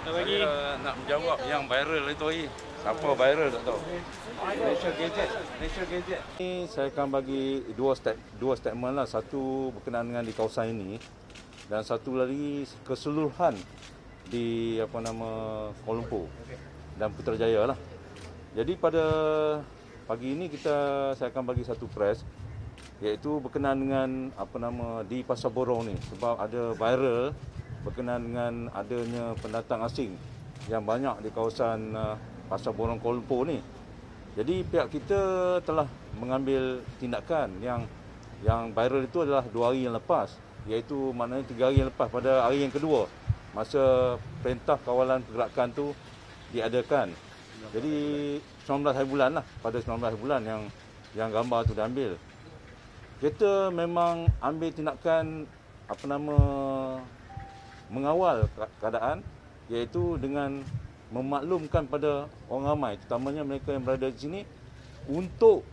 Saya nak menjawab yang viral itu lagi. Siapa viral tak tahu. Malaysia Gadget. Malaysia Gadget. Ini saya akan bagi dua statement lah. Satu berkenaan dengan di kawasan ini dan satu lagi keseluruhan di Kuala Lumpur dan Putrajaya lah. Jadi pada pagi ini saya akan bagi satu press iaitu berkenaan dengan di Pasar Borong ni, sebab ada viral berkenaan dengan adanya pendatang asing yang banyak di kawasan Pasar Borong Kuala Lumpur ni. Jadi pihak kita telah mengambil tindakan yang viral itu adalah 2 hari yang lepas, iaitu maknanya 3 hari yang lepas pada hari yang kedua masa perintah kawalan pergerakan tu diadakan. Jadi 19 hari bulan lah, pada 19 hari bulan yang gambar tu diambil. Kita memang ambil tindakan mengawal keadaan, iaitu dengan memaklumkan pada orang ramai, terutamanya mereka yang berada di sini, untuk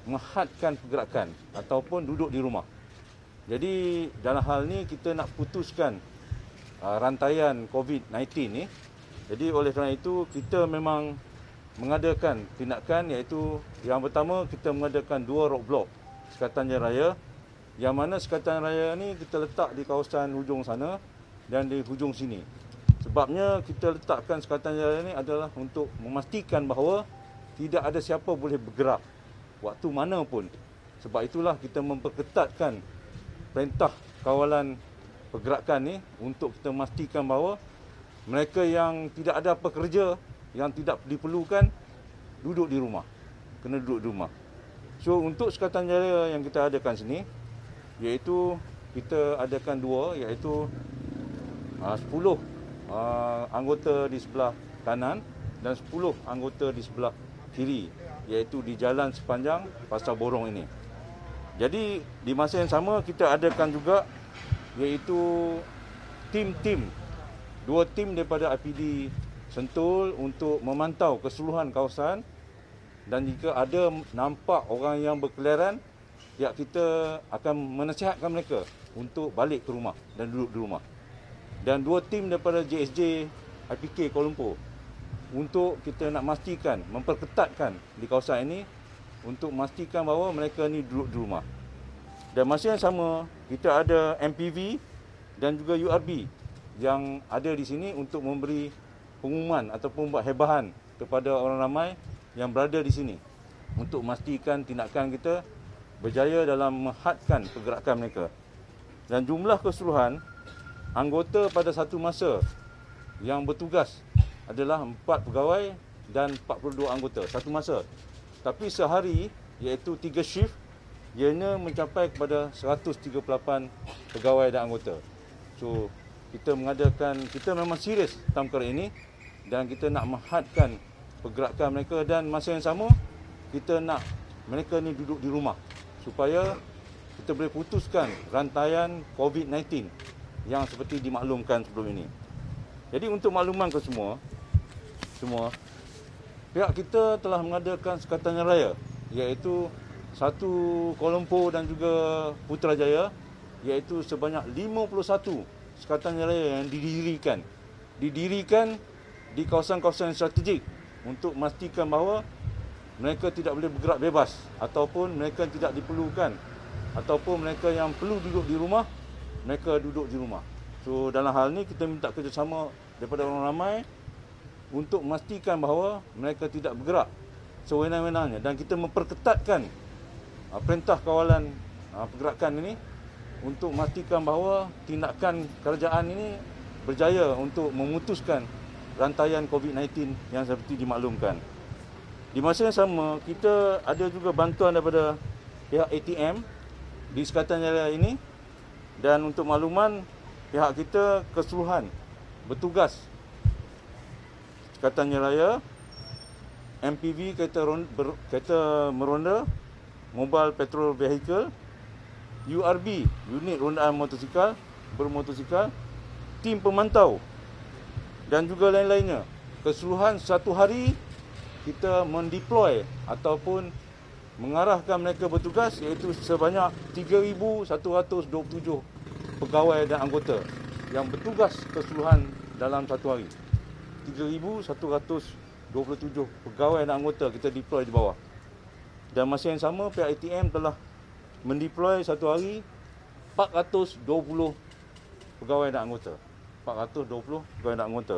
menghadkan pergerakan ataupun duduk di rumah. Jadi dalam hal ni kita nak putuskan rantaian COVID-19 ni. Jadi oleh kerana itu kita memang mengadakan tindakan, iaitu yang pertama kita mengadakan 2 roadblock Sekatan Raya, yang mana Sekatan Raya ni kita letak di kawasan hujung sana dan di hujung sini. Sebabnya kita letakkan Sekatan Raya ni adalah untuk memastikan bahawa tidak ada siapa boleh bergerak waktu mana pun. Sebab itulah kita memperketatkan perintah kawalan pergerakan ni untuk kita memastikan bahawa mereka yang tidak ada apa kerja, yang tidak diperlukan, duduk di rumah. Kena duduk di rumah. So untuk Sekatan Raya yang kita adakan sini, iaitu kita adakan 2, iaitu 10 anggota di sebelah kanan dan 10 anggota di sebelah kiri, iaitu di jalan sepanjang Pasar Borong ini. Jadi di masa yang sama kita adakan juga iaitu tim-tim, 2 tim daripada IPD Sentul untuk memantau keseluruhan kawasan, dan jika ada nampak orang yang berkeliaran, pihak kita akan menasihatkan mereka untuk balik ke rumah dan duduk di rumah. Dan 2 tim daripada JSJ IPK Kuala Lumpur untuk kita nak memastikan, memperketatkan di kawasan ini untuk memastikan bahawa mereka ni duduk di rumah. Dan masa yang sama kita ada MPV dan juga URB yang ada di sini untuk memberi pengumuman ataupun buat hebahan kepada orang ramai yang berada di sini untuk memastikan tindakan kita berjaya dalam menghadkan pergerakan mereka. Dan jumlah keseluruhan anggota pada satu masa yang bertugas adalah 4 pegawai dan 42 anggota satu masa. Tapi sehari iaitu 3 shift, ianya mencapai kepada 138 pegawai dan anggota. So kita memang serius tentang perkara ini dan kita nak menghadkan pergerakan mereka, dan masa yang sama kita nak mereka ni duduk di rumah supaya kita boleh putuskan rantaian COVID-19 yang seperti dimaklumkan sebelum ini. Jadi untuk makluman ke semua, pihak kita telah mengadakan Sekatan Raya, iaitu satu Kuala Lumpur dan juga Putrajaya, iaitu sebanyak 51 Sekatan Raya yang didirikan di kawasan-kawasan strategik untuk memastikan bahawa mereka tidak boleh bergerak bebas, ataupun mereka tidak diperlukan, ataupun mereka yang perlu duduk di rumah, mereka duduk di rumah. So dalam hal ini kita minta kerjasama daripada orang ramai untuk memastikan bahawa mereka tidak bergerak sewenang-wenangnya, dan kita memperketatkan perintah kawalan pergerakan ini untuk memastikan bahawa tindakan kerajaan ini berjaya untuk memutuskan rantaian COVID-19 yang seperti dimaklumkan. Di masa yang sama, kita ada juga bantuan daripada pihak ATM di Sekatan Raya ini, dan untuk makluman, pihak kita keseluruhan bertugas Sekatan Raya, MPV kereta meronda, Mobile Patrol Vehicle, URB unit rondaan bermotosikal, tim pemantau dan juga lain-lainnya. Keseluruhan satu hari kita mendeploy ataupun mengarahkan mereka bertugas, iaitu sebanyak 3,127 pegawai dan anggota yang bertugas keseluruhan dalam satu hari. 3,127 pegawai dan anggota kita deploy di bawah. Dan masa yang sama pihak ATM telah mendeploy satu hari 420 pegawai dan anggota. 420 pegawai dan anggota.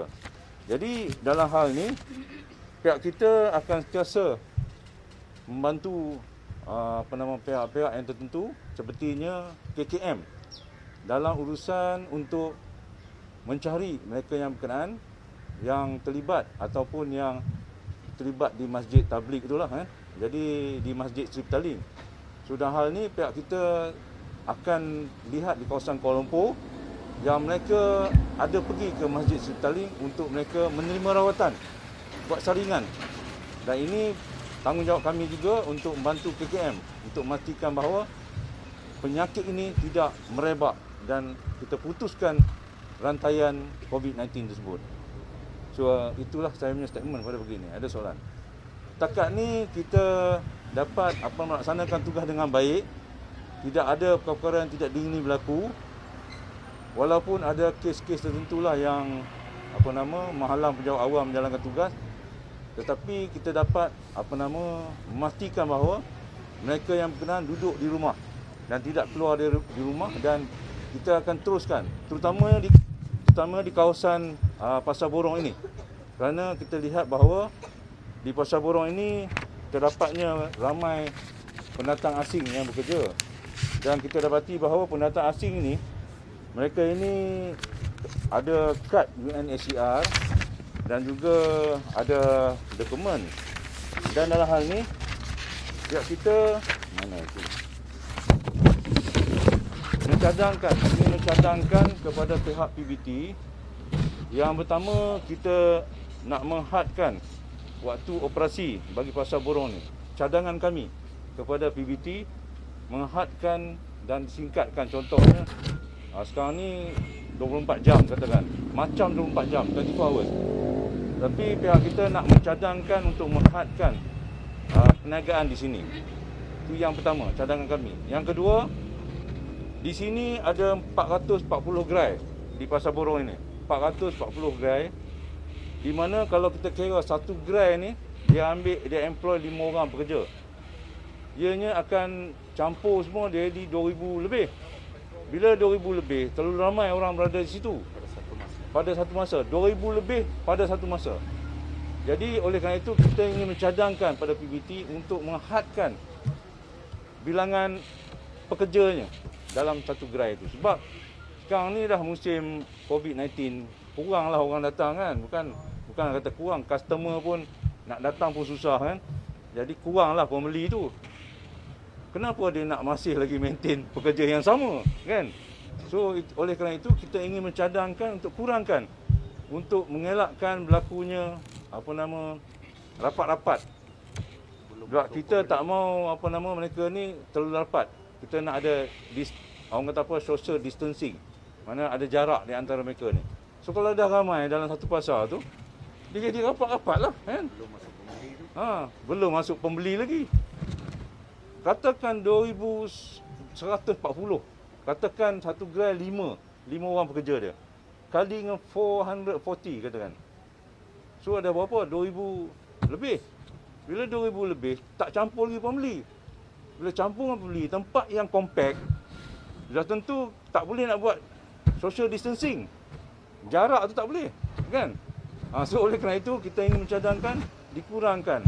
Jadi dalam hal ini pihak kita akan sentiasa membantu pihak-pihak yang tertentu sepertinya KKM dalam urusan untuk mencari mereka yang berkenaan yang terlibat ataupun yang terlibat di masjid tabligh itulah Jadi di Masjid Sri Petaling. Sudah hal ini pihak kita akan lihat di kawasan Kuala Lumpur yang mereka ada pergi ke Masjid Sri Petaling untuk mereka menerima rawatan, buat saringan. Dan ini tanggungjawab kami juga untuk membantu KKM untuk memastikan bahawa penyakit ini tidak merebak dan kita putuskan rantaian COVID-19 tersebut. So itulah saya punya statement pada begini. Ada soalan? Setakat ni kita dapat melaksanakan tugas dengan baik. Tidak ada perkara yang tidak diingini berlaku. Walaupun ada kes-kes tertentulah yang menghalang pejabat awam menjalankan tugas, tetapi kita dapat memastikan bahawa mereka yang berkenaan duduk di rumah dan tidak keluar dari rumah, dan kita akan teruskan terutama di kawasan Pasar Borong ini, kerana kita lihat bahawa di Pasar Borong ini terdapatnya ramai pendatang asing yang bekerja, dan kita dapati bahawa pendatang asing ini mereka ini ada kad UNHCR dan juga ada dokumen. Dan dalam hal ini pihak kita mencadangkan kepada pihak PBT yang pertama kita nak menghadkan waktu operasi bagi Pasar Borong ni. Cadangan kami kepada PBT menghadkan dan singkatkan, contohnya sekarang ni 24 jam katakan, macam 24 jam, 24 hours. Tapi pihak kita nak mencadangkan untuk menghadkan perniagaan di sini. Itu yang pertama, cadangan kami. Yang kedua, di sini ada 440 gerai di Pasar Borong ini. 440 gerai, di mana kalau kita kira satu gerai ni dia employ 5 orang pekerja. Ianya akan campur semua jadi 2,000 lebih. Bila 2,000 lebih, terlalu ramai orang berada di situ pada satu masa. 2,000 lebih pada satu masa. Jadi oleh kerana itu kita ingin mencadangkan pada PBT untuk menghadkan bilangan pekerjanya dalam satu gerai itu. Sebab sekarang ni dah musim COVID-19, kuranglah orang datang kan. Bukan kata kurang, customer pun nak datang pun susah kan. Jadi kuranglah pembeli tu. Kenapa dia nak masih lagi maintain pekerja yang sama kan? So oleh kerana itu kita ingin mencadangkan untuk kurangkan, untuk mengelakkan berlakunya rapat-rapat. Sebab kita tak mau mereka ni terlalu rapat. Kita nak ada orang kata social distancing. Mana ada jarak di antara mereka ni. So kalau dah ramai dalam satu pasar tu, dia jadi rapat-rapat lah kan? Belum masuk pembeli lagi. Katakan 2,140. Katakan satu gerai 5 orang pekerja dia. Kali dengan 440 katakan. So ada berapa? 2,000 lebih. Bila 2,000 lebih, tak campur lagi pembeli. Bila campur dengan pembeli, tempat yang compact, dah tentu tak boleh nak buat social distancing. Jarak tu tak boleh, kan? So oleh kerana itu kita ingin mencadangkan dikurangkan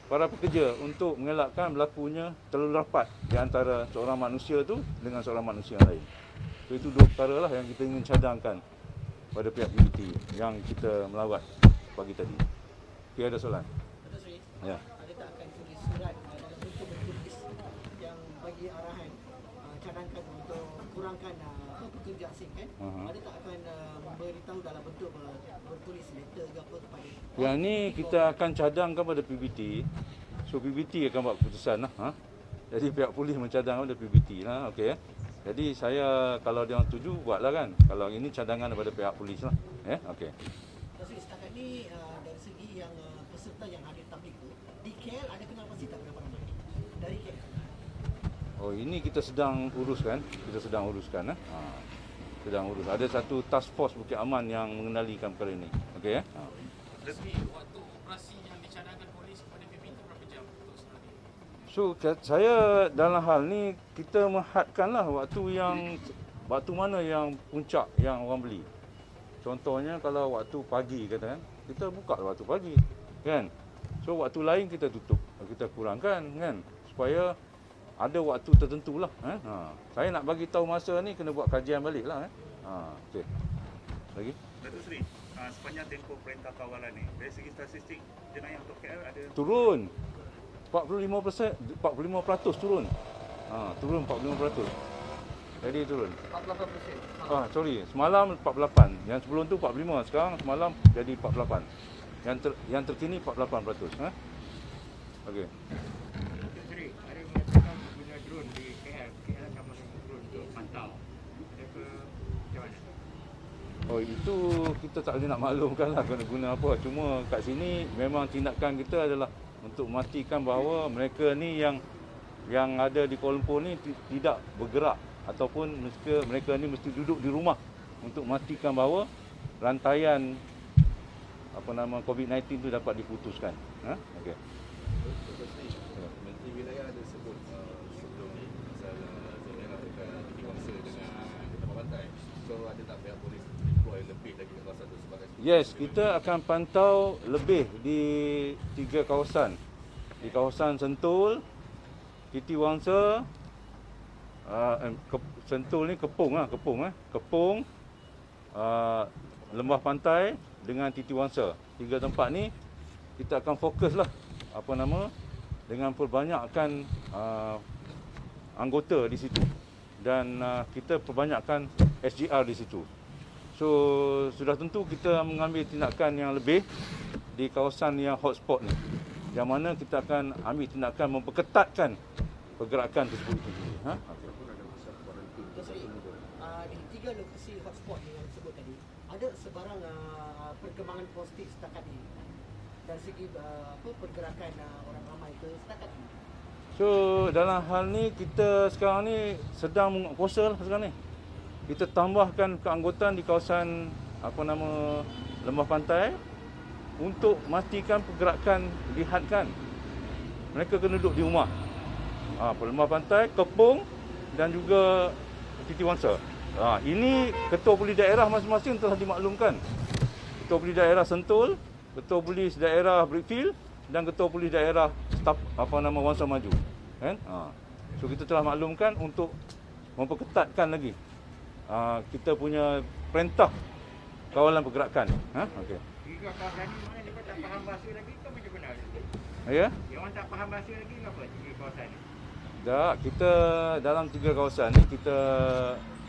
para pekerja untuk mengelakkan berlakunya terlalu rapat di antara seorang manusia tu dengan seorang manusia yang lain. So itu dua perkara lah yang kita ingin cadangkan pada pihak PBT yang kita melawat pagi tadi. Okay, ada soalan? Ya. Ada tak akan tulis surat dalam bentuk bertulis yang bagi arahan cadangkan untuk kurangkan pekerja asing kan? Ada tak akan memberitahu dalam bentuk bertulis letter ke apa kepada? Yang ni kita akan cadangkan pada PBT. So PBT akan buat keputusan lah. Jadi pihak polis mencadangkan pada PBT lah. Okey. Jadi saya kalau dia orang setuju buatlah kan. Kalau ini cadangan daripada pihak polis lah. Okey. Tapi setakat ni dari segi yang peserta yang hadir tabligh tu di KL ada kenal pasti tak berapa ramai dari KL? Oh, ini kita sedang uruskan. sedang urus. Ada satu task force Bukit Aman yang mengendalikan perkara ini. Okey ya. Jadi waktu operasi yang dicadangkan polis kepada PB itu berapa jam untuk sebenarnya? So saya dalam hal ni kita menghadkanlah waktu mana yang puncak yang orang beli. Contohnya kalau waktu pagi kata kan, kita buka waktu pagi kan. So waktu lain kita tutup, kita kurangkan kan supaya ada waktu tertentu lah. Saya nak bagi tahu masa ni kena buat kajian balik lah. Okey. Lagi? Datuk Seri, sepanjang tempoh perintah kawalan ni, dari segi statistik jenayah untuk KL ada Turun 45%, 45% turun. Turun 45%. Jadi turun. 48%. Sorry, semalam 48. Yang sebelum tu 45. Sekarang semalam jadi 48. Yang terkini 48%. Okey. Datuk Seri, ada mengatakan guna drone di KL. KL akan menggunakan drone untuk pantau. Adakah macam mana? Oh, itu kita tak boleh nak maklumkan lah guna apa. Cuma kat sini memang tindakan kita adalah untuk memastikan bahawa mereka ni yang ada di Kuala Lumpur ni tidak bergerak ataupun mereka ni mesti duduk di rumah untuk memastikan bahawa rantaian COVID-19 tu dapat diputuskan. Okey. Menteri Wilayah ada sebut sebelum ni pasal zon merah dekat titik mangsa dengan tempat pantai. So ada tak pihak polis deploy lebih lagi ke kawasan tu sebagai Yes, kita akan pantau lebih di 3 kawasan. Di kawasan Sentul, Titi Wangsa, Sentul ni Kepung, Lembah Pantai dengan Titi Wangsa. 3 tempat ni kita akan fokuslah dengan perbanyakkan anggota di situ dan kita perbanyakkan SGR di situ. So sudah tentu kita mengambil tindakan yang lebih di kawasan yang hotspot ni, yang mana kita akan ambil tindakan memperketatkan pergerakan tersebut. Datuk Seri, di 3 lokasi hotspot yang disebut tadi, ada sebarang perkembangan positif setakat ini dari segi pergerakan orang ramai ke setakat ini? So dalam hal ni kita sekarang ni sedang menguasa lah sekarang ni. Kita tambahkan keanggotaan di kawasan Lembah Pantai untuk memastikan pergerakan dihadkan. Mereka kena duduk di rumah. Lembah Pantai, Kepung dan juga Titi Wangsa. Ini ketua polis daerah masing-masing telah dimaklumkan. Ketua polis daerah Sentul, ketua polis daerah Brickfield dan ketua polis daerah Wangsa Maju. Kan? So kita telah maklumkan untuk memperketatkan lagi kita punya perintah kawalan pergerakan. Okey. Jika kawasan ni mana mereka tak faham bahasa lagi ke macam mana? Ya? Yang orang tak faham bahasa lagi ke apa? 3 kawasan ni. Tak, kita dalam 3 kawasan ni kita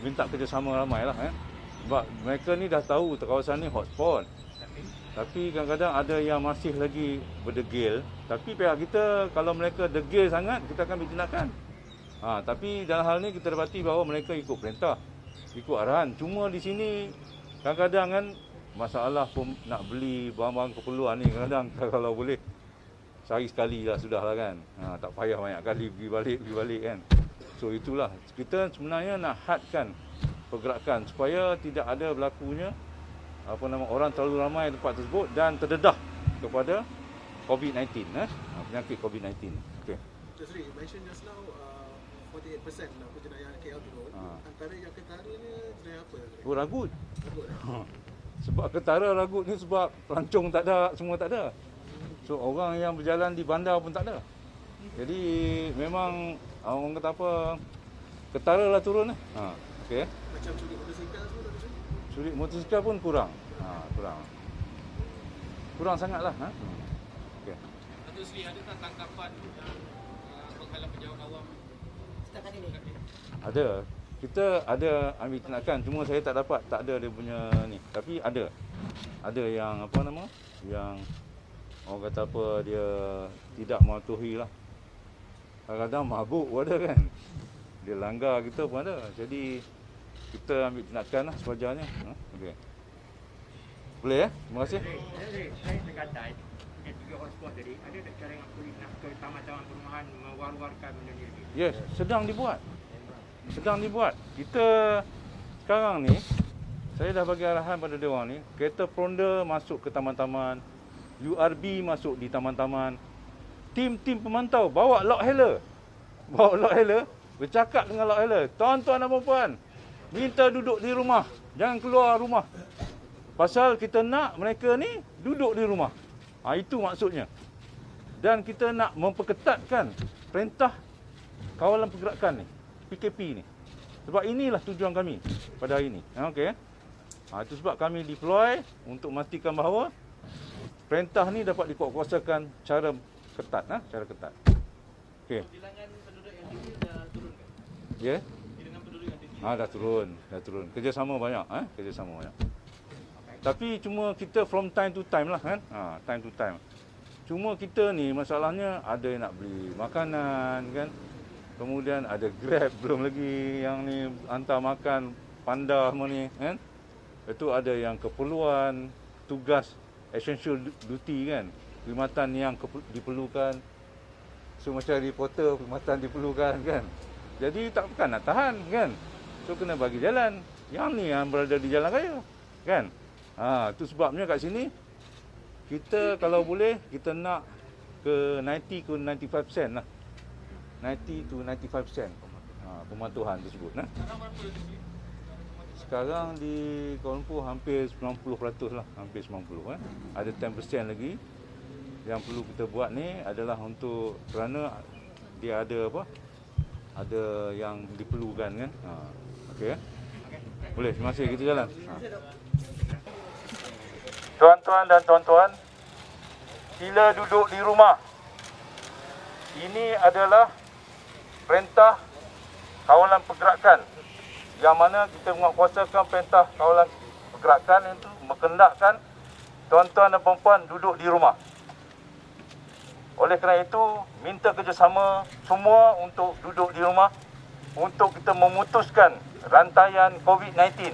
minta kerjasama ramailah. Sebab mereka ni dah tahu kawasan ni hotspot. Tapi kadang-kadang ada yang masih lagi berdegil. Tapi pihak kita kalau mereka degil sangat, kita akan ambil tindakan. Tapi dalam hal ni kita dapati bahawa mereka ikut perintah, ikut arahan. Cuma di sini kadang-kadang kan masalah pun nak beli barang-barang keperluan ni kadang-kadang kalau boleh sehari sekali lah sudah lah kan. Tak payah banyak kali pergi balik kan. So itulah kita sebenarnya nak hadkan pergerakan supaya tidak ada berlakunya orang terlalu ramai tempat tersebut dan terdedah kepada COVID-19, penyakit COVID-19. Okey. Datuk Seri, mention just now 48% lah jenayah KL turun. Antara yang ketara ni jenayah apa? Ragut. Ragut. Sebab ketara ragut ni sebab pelancong tak ada, semua tak ada. So orang yang berjalan di bandar pun tak ada. Jadi memang orang kata apa, ketara lah turun ni. Okey. Macam curi motosikal semua Datuk Seri? Curi motosikal pun kurang. Kurang sangatlah. Okey. Datuk Seri, adakah tangkapan yang menghalang pejabat awam Setakat ini? Ada. Kita ada ambil tindakan, cuma saya tak ada dia punya ni. Tapi ada. Ada yang yang orang kata apa, dia tidak mematuhi lah. Kadang-kadang mabuk pun ada kan. Dia langgar kita pun ada. Jadi kita ambil tindakan lah sewajarnya. Okey. Boleh ya? Terima kasih. Saya terkatai yang 3 hotspot tadi, ada tak cara yang polis nak ke taman-taman perumahan mewar-warkan benda ni? Yes, sedang dibuat. Kita sekarang ni saya dah bagi arahan pada dia orang ni, kereta Peronda masuk ke taman-taman, URB masuk di taman-taman. Tim-tim pemantau bawa lock hailer. Bercakap dengan lock hailer. Tuan-tuan dan puan-puan, minta duduk di rumah. Jangan keluar rumah. Pasal kita nak mereka ni duduk di rumah. Itu maksudnya. Dan kita nak memperketatkan perintah kawalan pergerakan ni, PKP ni. Sebab inilah tujuan kami pada hari ini. Okey. Itu sebab kami deploy untuk memastikan bahawa perintah ni dapat dikuatkuasakan cara ketat. Cara ketat. Okey. Bilangan penduduk yang tinggi dah turun kan? Ya? Bilangan penduduk yang tinggi. Dah turun. Kerjasama banyak. Kerjasama banyak. Tapi cuma kita from time to time lah kan. Time to time. Cuma kita ni masalahnya ada yang nak beli makanan kan. Kemudian ada Grab belum lagi yang ni hantar makan panda semua ni kan. Itu ada yang keperluan tugas essential duty kan. Perkhidmatan yang diperlukan. So macam reporter perkhidmatan diperlukan kan. Jadi takkan nak tahan kan. So kena bagi jalan. Yang ni yang berada di jalan raya kan. Itu sebabnya kat sini kita kalau boleh kita nak ke 90 ke 95% lah. 90 to 95% pematuhan tersebut. Sekarang di Kuala Lumpur hampir 90% lah. Hampir 90 kan. Ada 10% lagi. Yang perlu kita buat ni adalah untuk kerana dia ada apa? Ada yang diperlukan kan. Okey. Boleh, terima kasih. Kita jalan. Tuan-tuan dan tuan-tuan, sila duduk di rumah. Ini adalah perintah kawalan pergerakan yang mana kita menguatkuasakan perintah kawalan pergerakan itu mengendakkan tuan-tuan dan puan-puan duduk di rumah. Oleh kerana itu, minta kerjasama semua untuk duduk di rumah untuk kita memutuskan rantaian COVID-19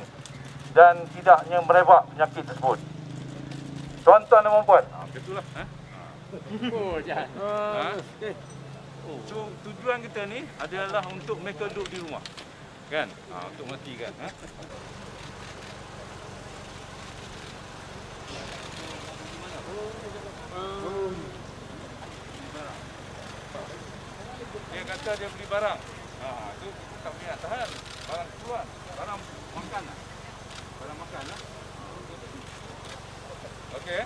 dan tidaknya merebak penyakit tersebut. Tuan-tuan dan puan-puan. Betullah. So, tujuan kita ni adalah untuk mereka duduk di rumah. Kan? Untuk memastikan. Dia kata dia beli barang. Tu tak boleh nak tahan. Barang keluar. Barang makan lah. Barang makan lah. Okey.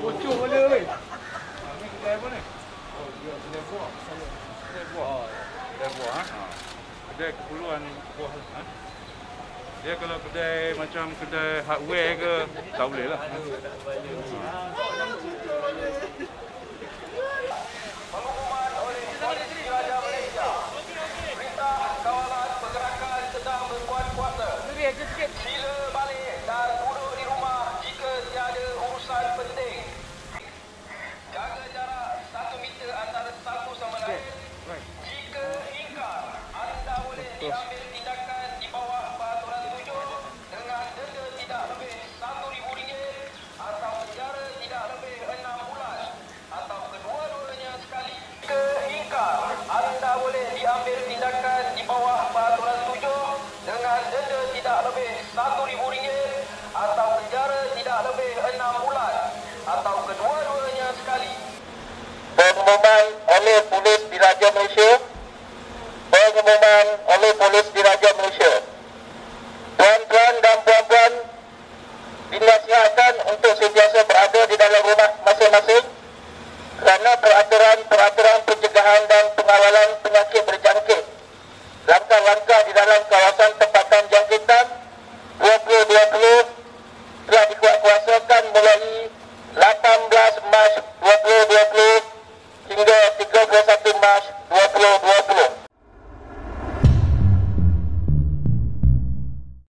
Bocor boleh weh. Ni kedai apa ni? Oh, dia kedai buah. Kedai buah. Kedai buah. Kedai keperluan buah. Dia kalau kedai macam kedai hardware ke tak boleh lah. Pengumuman oleh Polis Diraja Malaysia. Perintah kawalan pergerakan sedang berkuat kuasa. Sila balik dan duduk di rumah jika tiada urusan penting. Jaga jarak 1 meter antara satu sama lain. Jika ingkar, anda boleh diambil tindakan di bawah peraturan 7 dengan denda tidak lebih RM1,000 atau penjara tidak lebih 6 bulan atau kedua-duanya sekali. Jika ingkar, anda boleh diambil tindakan di bawah peraturan 7 dengan denda tidak lebih RM1,000 atau penjara tidak lebih 6 bulan atau kedua-duanya sekali. Pengumuman oleh Polis Diraja Malaysia. Pengumuman oleh Polis Diraja Malaysia. Tuan-tuan dan puan-puan dinasihatkan untuk sentiasa berada di dalam rumah masing-masing kerana peraturan pencegahan dan pengawalan penyakit berjangkit. Langkah-langkah di dalam kawasan tempatan jangkitan 2020 telah dikuatkuasakan mulai 18 Mac 2020 hingga 31 Mac 2020.